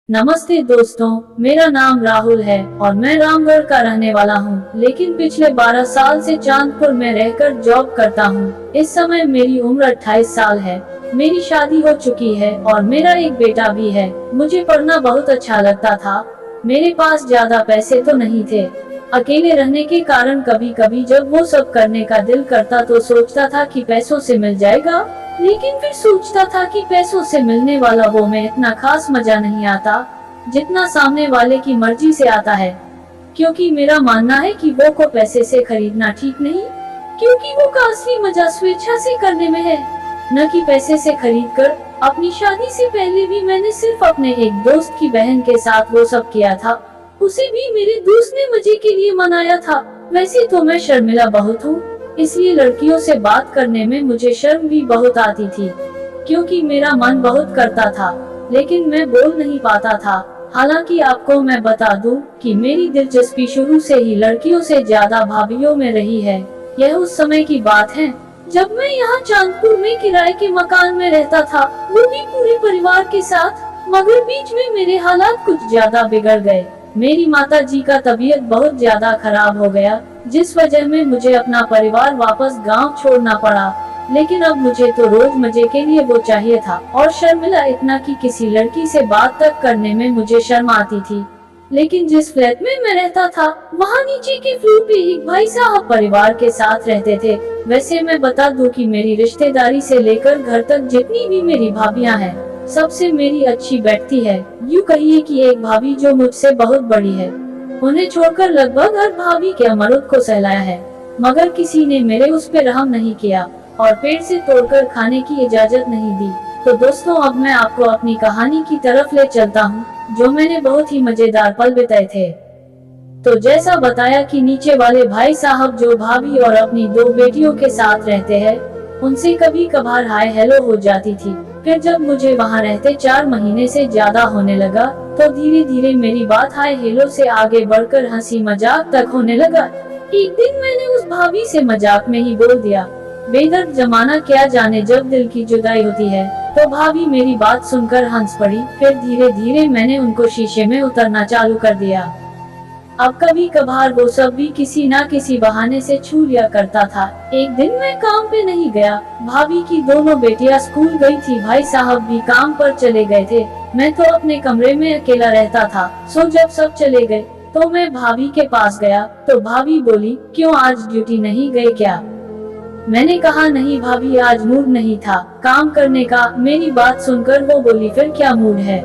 नमस्ते दोस्तों, मेरा नाम राहुल है और मैं रामगढ़ का रहने वाला हूँ, लेकिन पिछले 12 साल से चांदपुर में रहकर जॉब करता हूँ। इस समय मेरी उम्र 28 साल है। मेरी शादी हो चुकी है और मेरा एक बेटा भी है। मुझे पढ़ना बहुत अच्छा लगता था। मेरे पास ज्यादा पैसे तो नहीं थे। अकेले रहने के कारण कभी कभी जब वो सब करने का दिल करता तो सोचता था कि पैसों से मिल जाएगा, लेकिन फिर सोचता था कि पैसों से मिलने वाला वो में इतना खास मजा नहीं आता जितना सामने वाले की मर्जी से आता है। क्योंकि मेरा मानना है कि वो को पैसे से खरीदना ठीक नहीं, क्योंकि वो का असली मजा स्वेच्छा से करने में है, न कि पैसे से खरीद कर। अपनी शादी से पहले भी मैंने सिर्फ अपने एक दोस्त की बहन के साथ वो सब किया था। उसे भी मेरे दोस्त ने मजे के लिए मनाया था। वैसे तो मैं शर्मिला बहुत हूँ, इसलिए लड़कियों से बात करने में मुझे शर्म भी बहुत आती थी, क्योंकि मेरा मन बहुत करता था, लेकिन मैं बोल नहीं पाता था। हालांकि आपको मैं बता दूं कि मेरी दिलचस्पी शुरू से ही लड़कियों से ज्यादा भाभीयों में रही है। यह उस समय की बात है जब मैं यहाँ चांदपुर में किराए के मकान में रहता था, वो भी पूरे परिवार के साथ। मगर बीच में मेरे हालात कुछ ज्यादा बिगड़ गए। मेरी माता जी का तबीयत बहुत ज्यादा खराब हो गया, जिस वजह में मुझे अपना परिवार वापस गांव छोड़ना पड़ा। लेकिन अब मुझे तो रोज मजे के लिए वो चाहिए था, और शर्मिला इतना कि किसी लड़की से बात तक करने में मुझे शर्म आती थी। लेकिन जिस फ्लैट में मैं रहता था, वहाँ नीचे के फ्लोर पे एक भाई साहब परिवार के साथ रहते थे। वैसे मैं बता दूं कि मेरी रिश्तेदारी से लेकर घर तक जितनी भी मेरी भाभियाँ हैं, सबसे मेरी अच्छी बैठती है। यूँ कहिए कि एक भाभी जो मुझसे बहुत बड़ी है, उन्हें छोड़कर लगभग हर भाभी के अमरुद को सहलाया है, मगर किसी ने मेरे उस पे रहम नहीं किया और पेट से तोड़कर खाने की इजाजत नहीं दी। तो दोस्तों, अब मैं आपको अपनी कहानी की तरफ ले चलता हूँ, जो मैंने बहुत ही मजेदार पल बिताए थे। तो जैसा बताया कि नीचे वाले भाई साहब जो भाभी और अपनी 2 बेटियों के साथ रहते हैं, उनसे कभी कभार हाय हेलो हो जाती थी। फिर जब मुझे वहाँ रहते 4 महीने से ज्यादा होने लगा, तो धीरे धीरे मेरी बात हाय हेलो से आगे बढ़कर हंसी मजाक तक होने लगा। एक दिन मैंने उस भाभी से मजाक में ही बोल दिया, बेदर्द जमाना क्या जाने जब दिल की जुदाई होती है। तो भाभी मेरी बात सुनकर हंस पड़ी। फिर धीरे धीरे मैंने उनको शीशे में उतरना चालू कर दिया। अब कभी कभार वो सब भी किसी ना किसी बहाने से छू लिया करता था। एक दिन मैं काम पे नहीं गया, भाभी की दोनों बेटियां स्कूल गई थी, भाई साहब भी काम पर चले गए थे। मैं तो अपने कमरे में अकेला रहता था। सो जब सब चले गए तो मैं भाभी के पास गया, तो भाभी बोली, क्यों आज ड्यूटी नहीं गए क्या? मैंने कहा, नहीं भाभी, आज मूड नहीं था काम करने का। मेरी बात सुनकर वो बोली, फिर क्या मूड है?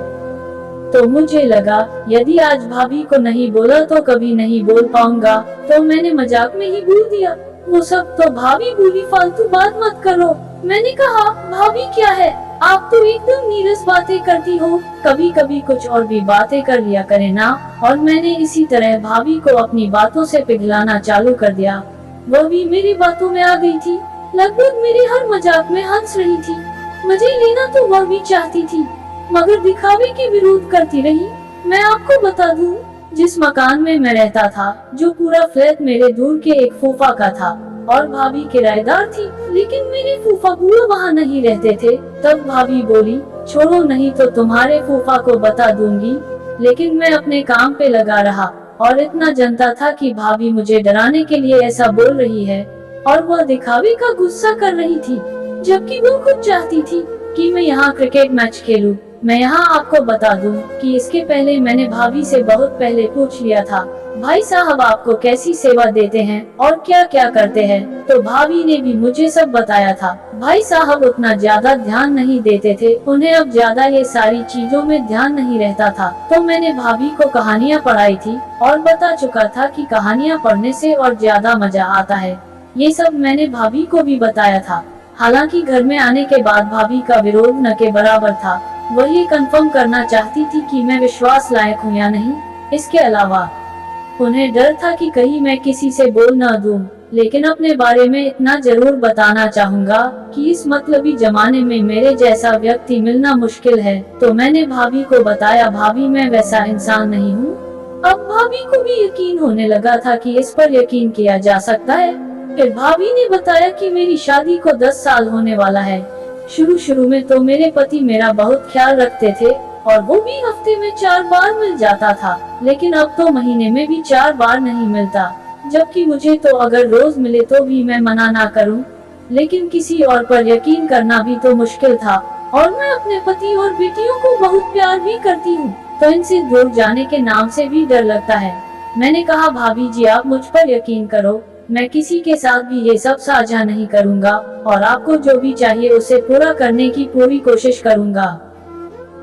तो मुझे लगा यदि आज भाभी को नहीं बोला तो कभी नहीं बोल पाऊंगा, तो मैंने मजाक में ही बोल दिया, वो सब तो भाभी बोली, फालतू बात मत करो। मैंने कहा, भाभी क्या है, आप तो एकदम नीरस बातें करती हो, कभी कभी कुछ और भी बातें कर लिया करे ना। और मैंने इसी तरह भाभी को अपनी बातों से पिघलाना चालू कर दिया। वह भी मेरी बातों में आ गई थी, लगभग मेरे हर मजाक में हंस रही थी। मजे लेना तो वह भी चाहती थी, मगर दिखावे के विरोध करती रही। मैं आपको बता दूं, जिस मकान में मैं रहता था, जो पूरा फ्लैट मेरे दूर के एक फूफा का था और भाभी किराएदार थी, लेकिन मेरे फूफा बुआ वहाँ नहीं रहते थे। तब भाभी बोली, छोड़ो, नहीं तो तुम्हारे फूफा को बता दूंगी। लेकिन मैं अपने काम पे लगा रहा और इतना जनता था कि भाभी मुझे डराने के लिए ऐसा बोल रही है, और वह दिखावे का गुस्सा कर रही थी, जबकि वो खुद चाहती थी कि मैं यहाँ क्रिकेट मैच खेलूं। मैं यहाँ आपको बता दूं कि इसके पहले मैंने भाभी से बहुत पहले पूछ लिया था, भाई साहब आपको कैसी सेवा देते हैं और क्या क्या करते हैं? तो भाभी ने भी मुझे सब बताया था। भाई साहब उतना ज्यादा ध्यान नहीं देते थे, उन्हें अब ज्यादा ये सारी चीजों में ध्यान नहीं रहता था। तो मैंने भाभी को कहानियाँ पढ़ाई थी और बता चुका था कि कहानियाँ पढ़ने से और ज्यादा मजा आता है। ये सब मैंने भाभी को भी बताया था। हालांकि घर में आने के बाद भाभी का विरोध न के बराबर था। वह ये कंफर्म करना चाहती थी कि मैं विश्वास लायक हूँ या नहीं। इसके अलावा उन्हें डर था कि कहीं मैं किसी से बोल न दूं। लेकिन अपने बारे में इतना जरूर बताना चाहूँगा कि इस मतलबी जमाने में मेरे जैसा व्यक्ति मिलना मुश्किल है। तो मैंने भाभी को बताया, भाभी मैं वैसा इंसान नहीं हूँ। अब भाभी को भी यकीन होने लगा था कि इस पर यकीन किया जा सकता है। फिर भाभी ने बताया कि मेरी शादी को 10 साल होने वाला है। शुरू शुरू में तो मेरे पति मेरा बहुत ख्याल रखते थे और वो भी हफ्ते में 4 बार मिल जाता था, लेकिन अब तो महीने में भी 4 बार नहीं मिलता, जबकि मुझे तो अगर रोज मिले तो भी मैं मना ना करूं। लेकिन किसी और पर यकीन करना भी तो मुश्किल था, और मैं अपने पति और बेटियों को बहुत प्यार भी करती हूँ, तो इनसे दूर जाने के नाम से भी डर लगता है। मैंने कहा, भाभी जी आप मुझ पर यकीन करो, मैं किसी के साथ भी ये सब साझा नहीं करूँगा, और आपको जो भी चाहिए उसे पूरा करने की पूरी कोशिश करूँगा।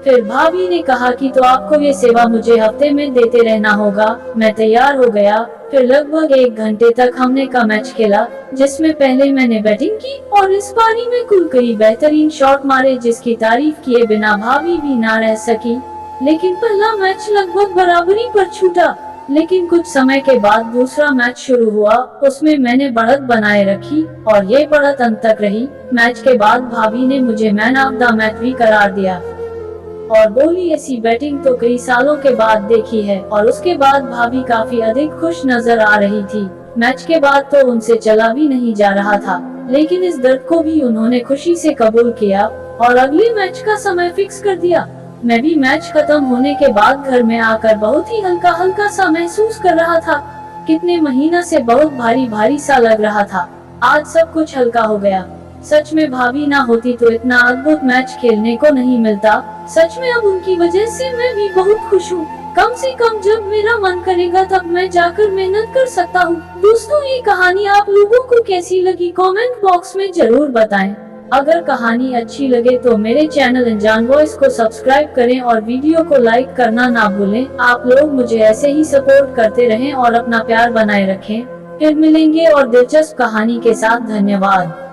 फिर भाभी ने कहा कि तो आपको ये सेवा मुझे हफ्ते में देते रहना होगा। मैं तैयार हो गया। फिर लगभग 1 घंटे तक हमने का मैच खेला, जिसमें पहले मैंने बैटिंग की और इस पारी में कुल कई बेहतरीन शॉट मारे, जिसकी तारीफ किए बिना भाभी भी ना रह सकी। लेकिन पहला मैच लगभग बराबरी पर छूटा, लेकिन कुछ समय के बाद दूसरा मैच शुरू हुआ। उसमें मैंने बढ़त बनाए रखी और ये बढ़त अंत तक रही। मैच के बाद भाभी ने मुझे मैन ऑफ द मैच भी करार दिया और बोली, ऐसी बैटिंग तो कई सालों के बाद देखी है। और उसके बाद भाभी काफी अधिक खुश नजर आ रही थी। मैच के बाद तो उनसे चला भी नहीं जा रहा था, लेकिन इस दर्द को भी उन्होंने खुशी से कबूल किया और अगले मैच का समय फिक्स कर दिया। मैं भी मैच खत्म होने के बाद घर में आकर बहुत ही हल्का हल्का सा महसूस कर रहा था। कितने महीना से बहुत भारी भारी सा लग रहा था। आज सब कुछ हल्का हो गया। सच में भाभी ना होती तो इतना अद्भुत मैच खेलने को नहीं मिलता। सच में अब उनकी वजह से मैं भी बहुत खुश हूँ। कम से कम जब मेरा मन करेगा तब मैं जाकर मेहनत कर सकता हूँ। दोस्तों, ये कहानी आप लोगों को कैसी लगी कमेंट बॉक्स में जरूर बताएं। अगर कहानी अच्छी लगे तो मेरे चैनल अनजान वॉइस को सब्सक्राइब करें और वीडियो को लाइक करना ना भूलें। आप लोग मुझे ऐसे ही सपोर्ट करते रहें और अपना प्यार बनाए रखें। फिर मिलेंगे और दिलचस्प कहानी के साथ। धन्यवाद।